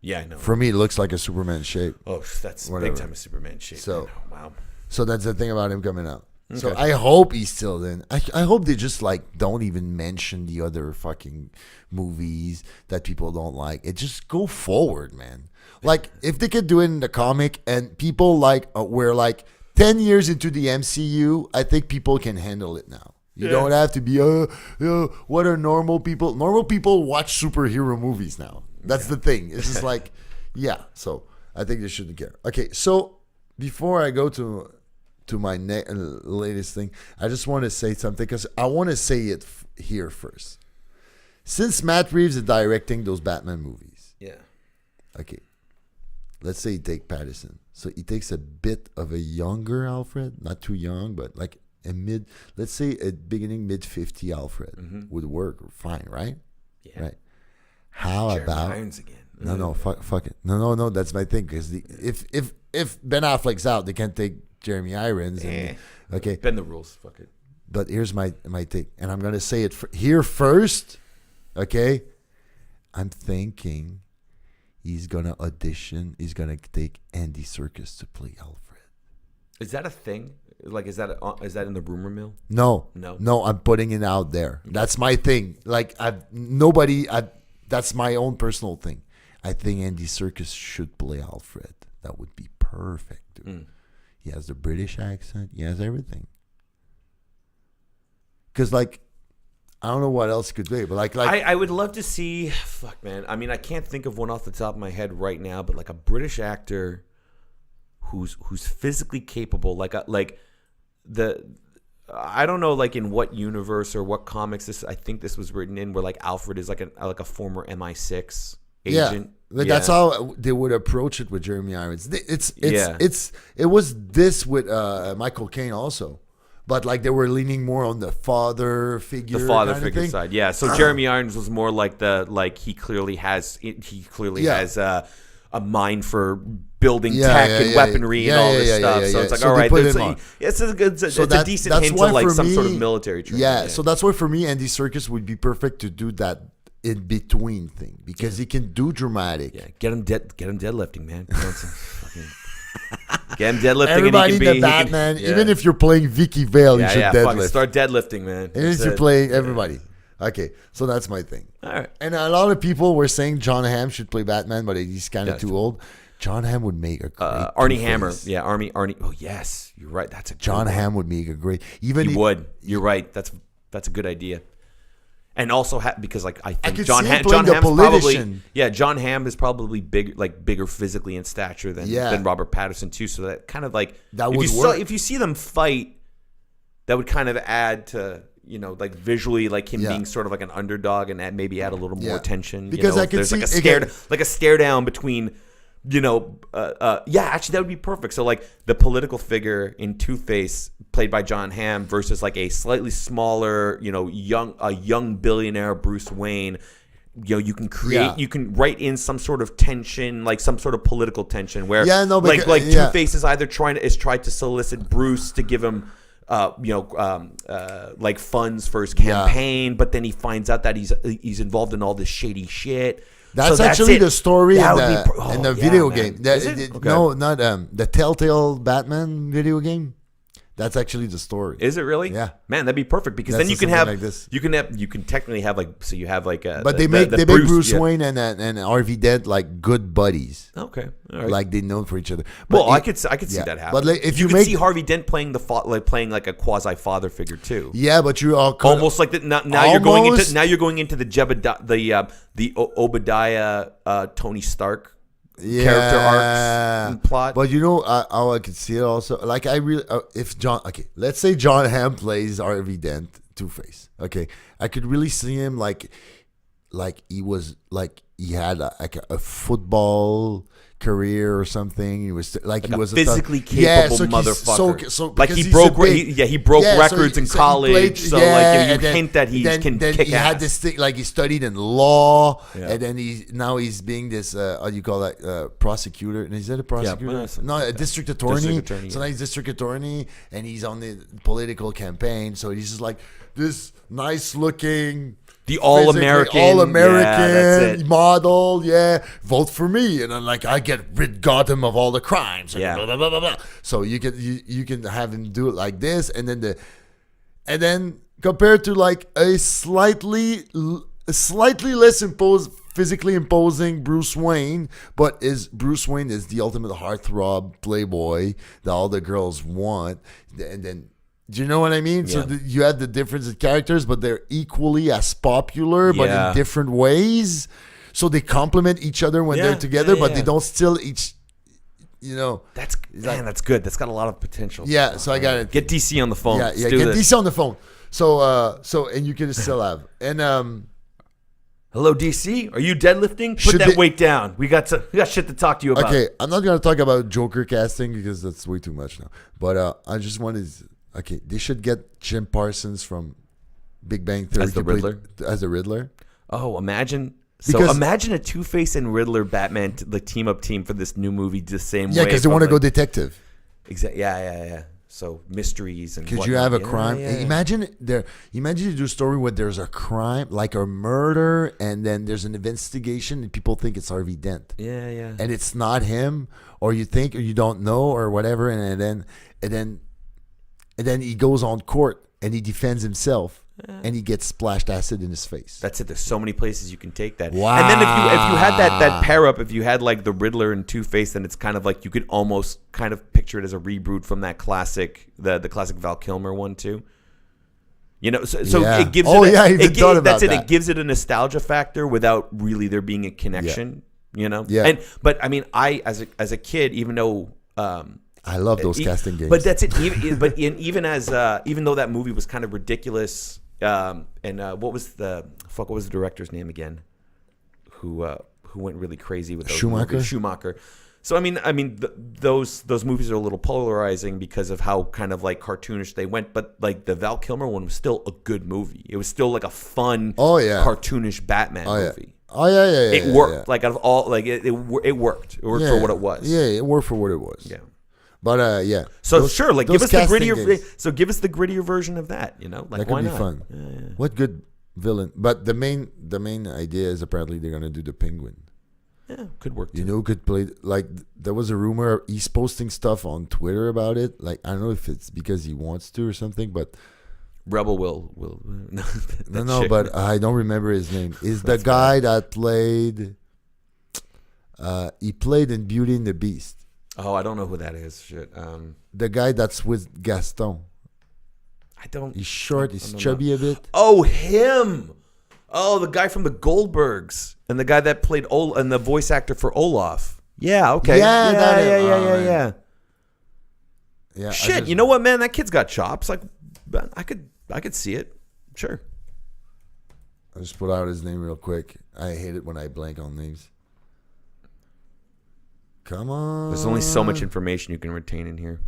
Yeah, I know. For me, it looks like a Superman shape. Oh, that's Whatever. big time a Superman shape. So- wow. So that's the thing about him coming out. So Okay. I hope he's still in. I hope they just like don't even mention the other fucking movies that people don't like. It just go forward, man. Like if they could do it in the comic and people like we're like 10 years into the MCU, I think people can handle it now. You don't have to be what are normal people? Normal people watch superhero movies now. That's the thing. It's just like so I think they shouldn't care. Okay, so before I go to my latest thing, I just want to say something because I want to say it here first. Since Matt Reeves is directing those Batman movies, okay, let's say you take Pattinson. So he takes a bit of a younger Alfred, not too young, but like a let's say a beginning mid-50 Alfred would work fine, right? Yeah. Right. How Jeremy about Irons again? No, fuck it. No, that's my thing. Because if Ben Affleck's out, they can't take Jeremy Irons. Okay. Bend the rules. Fuck it. But here's my take, and I'm gonna say it here first. Okay. I'm thinking he's gonna audition. He's gonna take Andy Serkis to play Alfred. Is that a thing? Like, is that in the rumor mill? No. I'm putting it out there. That's my thing. Like that's my own personal thing. I think Andy Serkis should play Alfred. That would be perfect, dude. He has the British accent. He has everything. Because, like, I don't know what else could be, but like I would love to see. Fuck, man. I mean, I can't think of one off the top of my head right now, but like a British actor who's physically capable, I don't know, like in what universe or what comics this. I think this was written in where like Alfred is like a former MI6 agent. That's how they would approach it with Jeremy Irons. It was this with Michael Caine also, but like they were leaning more on the father figure. The father figure side, yeah. So Jeremy Irons was more like he clearly has a mind for building tech and weaponry and all this stuff. So it's like, all right, it's a decent hint to like some sort of military training. Yeah, so that's why for me, Andy Serkis would be perfect to do that in between thing because he can do dramatic. Yeah, get him deadlifting, man. Get him deadlifting. Everybody and he can the Batman, even if you're playing Vicky Vale, you should deadlift. Start deadlifting, man. Even if you're playing everybody. Okay, so that's my thing. All right. And a lot of people were saying John Hamm should play Batman, but he's kind of too old. John Hamm would make a great Arnie Hammer. Yeah, Arnie. Oh, yes. You're right. That's a good John one. Hamm would make a great... He would. You're right. That's a good idea. And also because like I think John Hamm's probably John Hamm is probably bigger physically in stature than Robert Pattinson too. So that kind of like that would work. If you see them fight, that would kind of add to like visually like him being sort of like an underdog and maybe add a little more tension. Because I could there's see like a stare down between. Actually that would be perfect. So like the political figure in Two-Face played by John Hamm versus like a slightly smaller, young billionaire Bruce Wayne. You can create, you can write in some sort of tension, like some sort of political tension where Two-Face is either trying to solicit Bruce to give him like funds for his campaign, but then he finds out that he's involved in all this shady shit. That's actually the story in the video game. No, not the Telltale Batman video game. That's actually the story. Is it really? Yeah, man, that'd be perfect because then you can have like this. You can technically have like you have like but they make Bruce Wayne and Harvey Dent like good buddies. Okay, all right. Like they know for each other. But I could see that happen. But like, if you could see Harvey Dent playing playing like a quasi father figure too. Yeah, but you are almost like that. Now you're going into the Obadiah Tony Stark. Character arcs and plot. But how I could see it also. Like I really, let's say John Hamm plays Harvey Dent, Two-Face. Okay, I could really see him like he was like he had a football career or something. He was like he was physically capable motherfucker. So like he broke records in college. You hint that he can kick he ass. Had this thing like he studied in law, and then he's being this how do you call that prosecutor? And is that a prosecutor? A district attorney. So now he's district attorney, and he's on the political campaign. So he's just like this nice looking The all-American. All-American Yeah, that's it. model. Yeah, vote for me, and I'm like, I get rid Gotham of all the crimes. And Yeah. blah, blah, blah, blah, blah. So you can have him do it like this, and then compared to like a slightly less physically imposing Bruce Wayne, but Bruce Wayne is the ultimate heartthrob playboy that all the girls want, and then. Do you know what I mean? Yeah. So you had the difference in characters, but they're equally as popular, but in different ways. So they complement each other when they're together, but they don't still each. That's good. That's got a lot of potential. Yeah, so I got to get DC on the phone. Yeah, get DC on the phone. So and you can still have hello, DC. Are you deadlifting? Put that weight down. We got shit to talk to you about. Okay, I'm not gonna talk about Joker casting because that's way too much now. But I just wanted. Okay, they should get Jim Parsons from Big Bang Theory as the Riddler. As the Riddler. Oh, imagine. Imagine a Two-Face and Riddler Batman team for this new movie the same way. Yeah, because they want to go detective. Exactly. Yeah. So mysteries and. Because you have a crime. Yeah. Imagine you do a story where there's a crime, like a murder, and then there's an investigation, and people think it's Harvey Dent. Yeah. And it's not him, or you think, or you don't know, or whatever, and then he goes on court and he defends himself and he gets splashed acid in his face. That's it. There's so many places you can take that. Wow. And then if you had that pair up, if you had like the Riddler and Two-Face, then it's kind of like you could almost kind of picture it as a reboot from that classic, the classic Val Kilmer one too. You know, so it gives it gives it a nostalgia factor without really there being a connection. Yeah. You know, but I mean, as a kid, even though. I love those casting games. But that's it. Even though that movie was kind of ridiculous, and what was the director's name again? Who went really crazy with those Schumacher. So I mean, those movies are a little polarizing because of how kind of like cartoonish they went. But like the Val Kilmer one was still a good movie. It was still like a fun, cartoonish Batman movie. Oh yeah. It worked. Like out of all, like it worked. It worked for what it was. Yeah, it worked for what it was. Yeah. But yeah. So sure, like give us the grittier. So give us the grittier version of that. You know, like that could why be not? fun. Yeah. What good villain? But the main idea is apparently they're gonna do the Penguin. Yeah, could work. You know, could play like there was a rumor he's posting stuff on Twitter about it. Like I don't know if it's because he wants to or something, but Rebel will no, but I don't remember his name. Is the guy that played? He played in Beauty and the Beast. Oh, I don't know who that is. Shit. The guy that's with Gaston. I don't. He's short. He's chubby a bit. Oh, him. Oh, the guy from the Goldbergs and the guy that played and the voice actor for Olaf. Yeah. Okay. Yeah. Shit. You know what, man? That kid's got chops. Like, I could see it. Sure. I'll just put out his name real quick. I hate it when I blank on names. Come on. There's only so much information you can retain in here.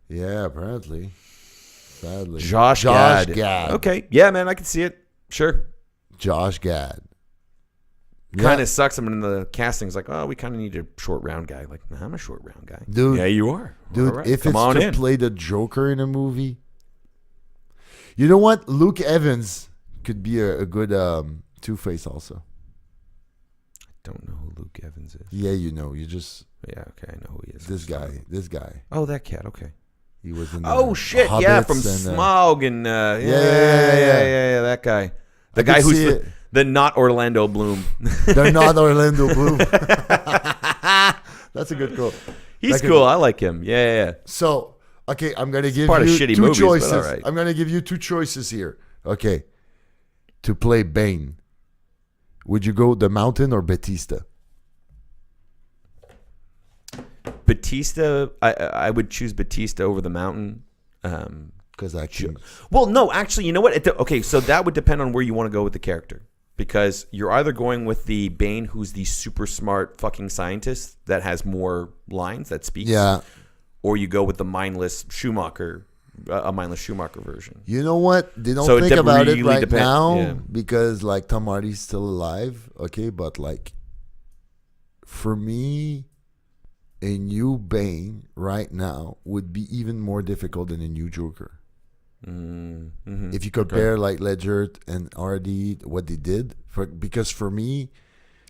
Yeah, apparently. Sadly. Josh Gad. Okay. Yeah, man, I can see it. Sure. Josh Gad. Kind of sucks. I'm in the casting. It's like, oh, we kind of need a short round guy. Like, nah, I'm a short round guy. Dude. Yeah, you are. Dude, right. If it's to play the Joker in a movie. You know what? Luke Evans could be a good Two-Face also. I don't know who Luke Evans is. Yeah, you know. You just... Yeah, okay, I know who he is. This guy. Oh, that cat, okay. He was in shit, yeah, from Smaug and yeah, that guy. The guy who's the not Orlando Bloom. They're not Orlando Bloom. That's a good quote. He's cool. I like him. Yeah. So, okay, I'm going to give you two choices. Right. I'm going to give you two choices here. Okay. To play Bane. Would you go The Mountain or Batista? Batista, I would choose Batista over The Mountain. Because well, no, actually, you know what? Okay, so that would depend on where you want to go with the character. Because you're either going with the Bane, who's the super smart fucking scientist that has more lines that speaks. Yeah. Or you go with the mindless Schumacher, a mindless Schumacher version. You know what? They don't think about it right now because like Tom Hardy's still alive. Okay, but like for me, a new Bane right now would be even more difficult than a new Joker. Mm-hmm. If you compare like Ledger and RD, what they did, because for me,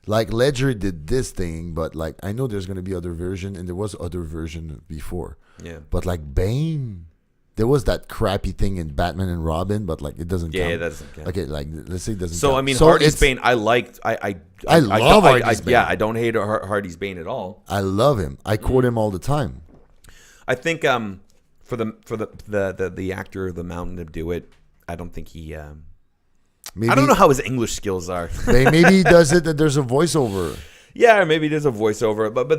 like Ledger did this thing, but like I know there's gonna be other version, and there was other version before. Yeah. But like Bane, there was that crappy thing in Batman and Robin, but like it doesn't count. Yeah, that doesn't count. Okay, like let's say it doesn't. So count. I mean, So Hardy's Bane, I liked. I love Hardy's Bane. Yeah, I don't hate Hardy's Bane at all. I love him. I quote him all the time. I think for the actor, the Mountain to do it, I don't think he. Maybe, I don't know how his English skills are. maybe he does it, and there's a voiceover. Yeah, or maybe there's a voiceover, but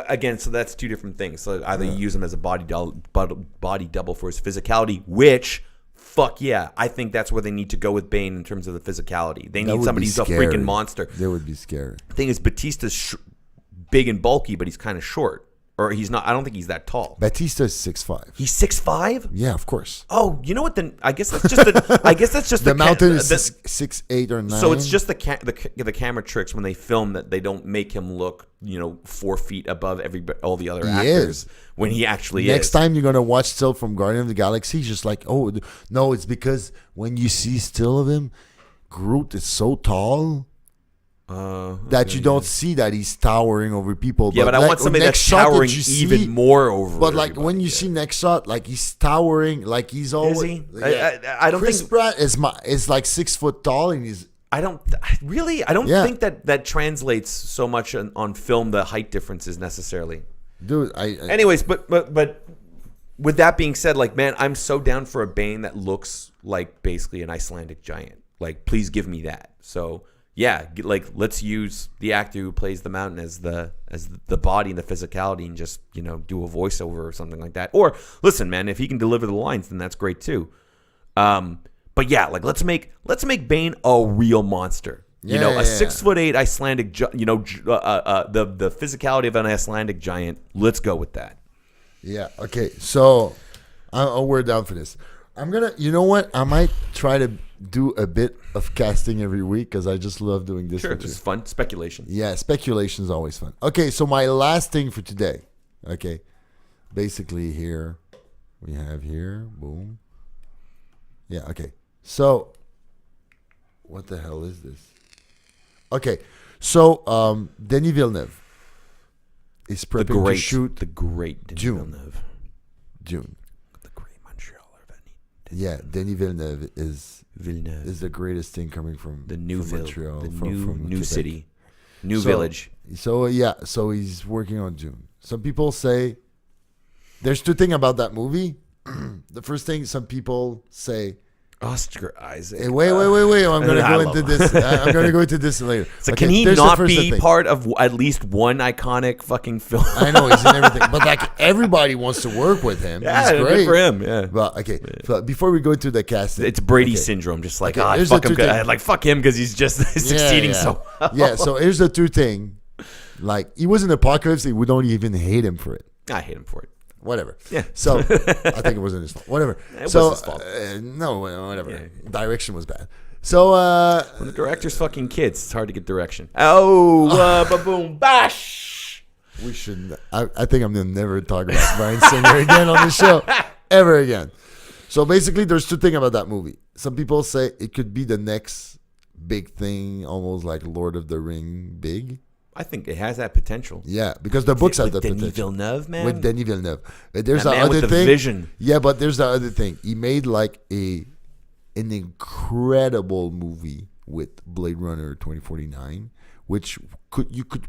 again, so that's two different things. So either you use him as a body double for his physicality, which fuck yeah, I think that's where they need to go with Bane in terms of the physicality. They need somebody who's a freaking monster. That would be scary. The thing is, Batista's big and bulky, but he's kind of short. Or he's not. I don't think he's that tall. Batista's 6'5". He's 6'5". Yeah, of course. Oh, you know what? Then I guess that's just the the Mountain is 6'8" or 9". So it's just the camera tricks when they film that they don't make him look 4 feet above all the other actors when he actually is. Next time you're gonna watch still from Guardian of the Galaxy, just like, oh no, it's because when you see still of him, Groot is so tall. That you don't see that he's towering over people. Yeah, but I want somebody that's towering even more over. But like when you see next shot, like he's towering, like he's always. Is he? Yeah. I don't Chris think Pratt is like 6 foot tall, and he's. I don't think that translates so much on film. The height differences necessarily. Dude, Anyways, but with that being said, like man, I'm so down for a Bane that looks like basically an Icelandic giant. Like, please give me that. So. Yeah, like let's use the actor who plays the Mountain as the body and the physicality, and just do a voiceover or something like that. Or listen, man, if he can deliver the lines, then that's great too. But yeah, like let's make Bane a real monster. A 6'8" Icelandic, the physicality of an Icelandic giant. Let's go with that. Yeah. Okay. So, we're down for this. I'm gonna. You know what? I might try to do a bit of casting every week because I just love doing this. Sure, it's fun. Speculation. Yeah, speculation is always fun. Okay, so my last thing for today. Okay, basically here we have boom. Yeah. Okay. So, what the hell is this? Okay, so Denis Villeneuve is prepping to shoot the great Denis Villeneuve. DUNE. The great Montrealer. Yeah, Denis Villeneuve is the greatest thing coming from the new Montreal, from new city, new so, village. So so he's working on DUNE. Some people say there's two things about that movie. The first thing some people say. Oscar Isaac. Hey, wait! I'm going to go into this. I'm going to go into this later. So can he not be part of at least one iconic fucking film? I know he's in everything, but like everybody wants to work with him. Yeah, he's great. Good for him. Yeah. But okay, so before we go into the casting, it's Brady syndrome. Just like fuck him, fuck him because he's just succeeding so well. Yeah. So here's the two thing. Like he was in Apocalypse, we don't even hate him for it. I hate him for it. Whatever. Yeah. So I think it wasn't his fault. Whatever. It was his fault. No, whatever. Yeah. Direction was bad. So when the director's fucking kids, it's hard to get direction. Oh, ba-boom, bash. We should. I think I'm gonna never talk about Bryan Singer again on the show ever again. So basically, there's two things about that movie. Some people say it could be the next big thing, almost like Lord of the Ring big. I think it has that potential. Yeah, because the books have the potential. Denis Villeneuve, man. With Denis Villeneuve. There's that the man other with the thing. Vision. Yeah, but there's the other thing. He made like an incredible movie with Blade Runner 2049, which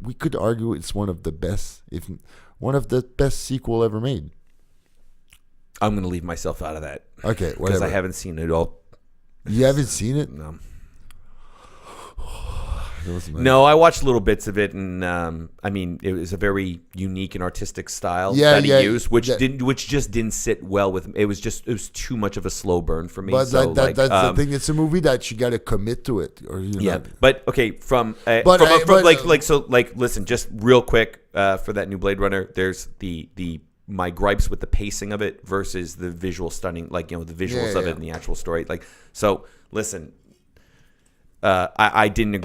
we could argue it's one of the best, if one of the best sequel ever made. I'm gonna leave myself out of that. Okay, whatever. Because I haven't seen it all. You haven't seen it? No. No, I watched little bits of it, and I mean, it was a very unique and artistic style that he used, which just didn't sit well with me. It was too much of a slow burn for me. But that's the thing. It's a movie that you got to commit to it, or But okay, listen, just real quick for that new Blade Runner. There's my gripes with the pacing of it versus the visual stunning, the visuals of it and the actual story. Listen. I didn't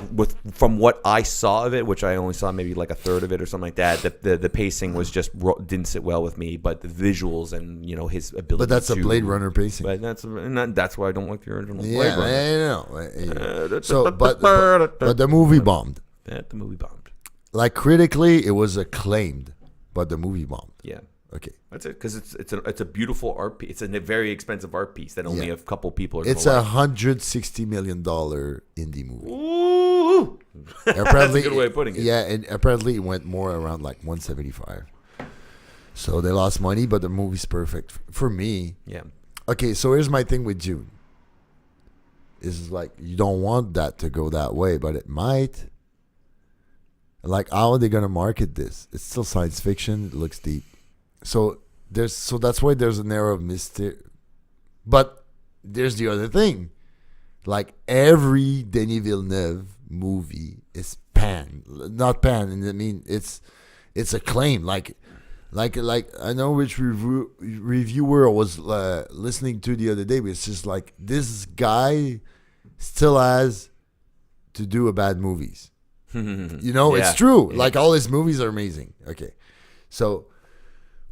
from what I saw of it, which I only saw maybe like a third of it or something like that. The pacing was just didn't sit well with me, but the visuals and his ability. But that's a Blade Runner pacing. But that's why I don't like the original Blade Runner. I know. So, but the movie bombed. The movie bombed. Like critically, it was acclaimed, but the movie bombed. Yeah. Okay. That's it, because it's a beautiful art piece. It's a very expensive art piece that only a couple people are. It's $160 million indie movie. Ooh, apparently, that's a good way of putting it. Yeah, and apparently it went more around like 175. So they lost money, but the movie's perfect for me. Yeah. Okay, so here's my thing with Dune. Is like you don't want that to go that way, but it might. Like, how are they gonna market this? It's still science fiction. It looks deep. So that's why there's an air of mystery. But there's the other thing. Like every Denis Villeneuve movie is not pan, and I mean it's acclaimed. Like I know which reviewer I was listening to the other day, but it's just like this guy still has to do a bad movies. It's true. Yeah. Like all his movies are amazing. Okay, so.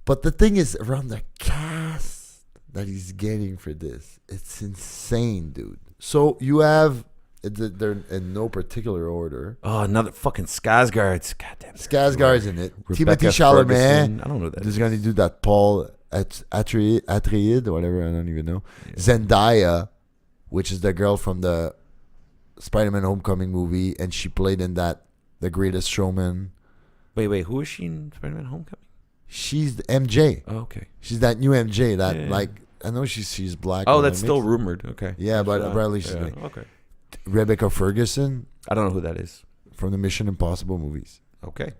But the thing is, around the cast that he's getting for this, it's insane, dude. So you have, they're in no particular order. Oh, another fucking Skarsgård's. Goddamn. Skarsgård's in it. Rebecca Timothée Chalamet. I don't know that. He's going to do that Paul Atreides or whatever. I don't even know. Yeah. Zendaya, which is the girl from the Spider-Man Homecoming movie, and she played in that The Greatest Showman. Wait. Who is she in Spider-Man Homecoming? She's the MJ. Oh, okay. She's that new MJ. I know she's black. Oh, that's still rumored. Okay. Yeah, but apparently she's okay. Rebecca Ferguson. I don't know who that is. From the Mission Impossible movies. Okay.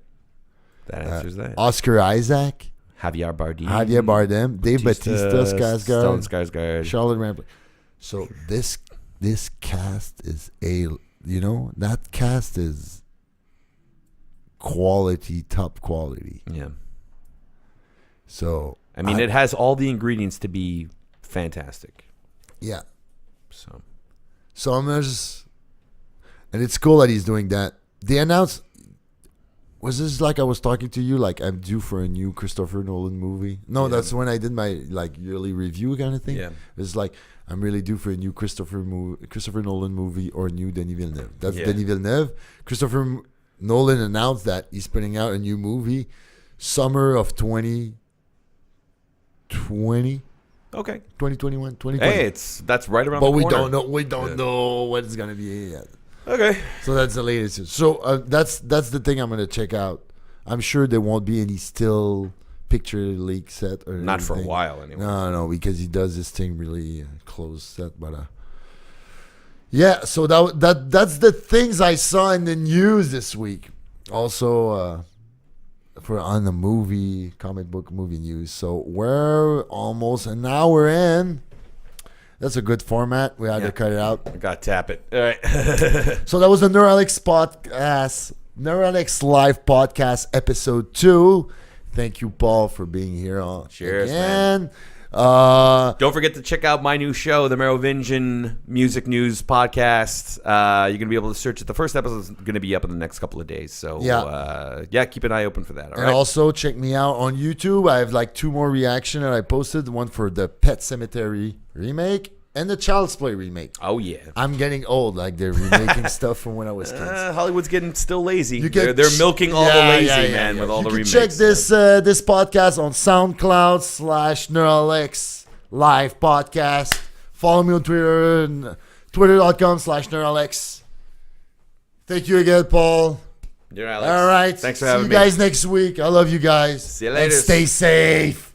That answers that. Oscar Isaac. Javier Bardem. Dave Bautista. Stellan Skarsgård. Charlotte Rampling. So this cast is that cast is quality, top quality. Yeah. So I mean, it has all the ingredients to be fantastic. Yeah. So I'm just, and it's cool that he's doing that. They announced. Was this like I was talking to you? Like I'm due for a new Christopher Nolan movie. No, that's when I did my yearly review kind of thing. Yeah. It's like I'm really due for a new Christopher Nolan movie or a new Denis Villeneuve. That's Denis Villeneuve. Christopher Nolan announced that he's putting out a new movie, summer of 2020. Okay. 2021, 2020. Hey, that's right around the corner. But we don't know what it's gonna be yet. Okay. So that's the latest. So that's the thing I'm gonna check out. I'm sure there won't be any still picture leak set or not anything. for a while anyway. No, because he does this thing really closed set. But yeah. So that's the things I saw in the news this week. Also. On the comic book movie news. So we're almost an hour in. That's a good format. We had to cut it out. I got to tap it. All right. So that was the Neuralex podcast, Neuralex Live podcast episode 2. Thank you, Paul, for being here. Cheers, again. Man. Don't forget to check out my new show, the Merovingian Music News Podcast. You're going to be able to search it. The first episode is going to be up in the next couple of days. So, keep an eye open for that. All right? Also, check me out on YouTube. I have 2 more reactions that I posted. One for the Pet Cemetery remake and the Child's Play remake. Oh, yeah. I'm getting old. They're remaking stuff from when I was kids. Hollywood's getting still lazy. They're milking all the lazy, man, with all the remakes. Check this podcast on SoundCloud / Neuralex Live Podcast. Follow me on Twitter and twitter.com/Neuralex. Thank you again, Paul. You're Alex. All right. Thanks for having me. See you guys next week. I love you guys. See you later. And stay safe.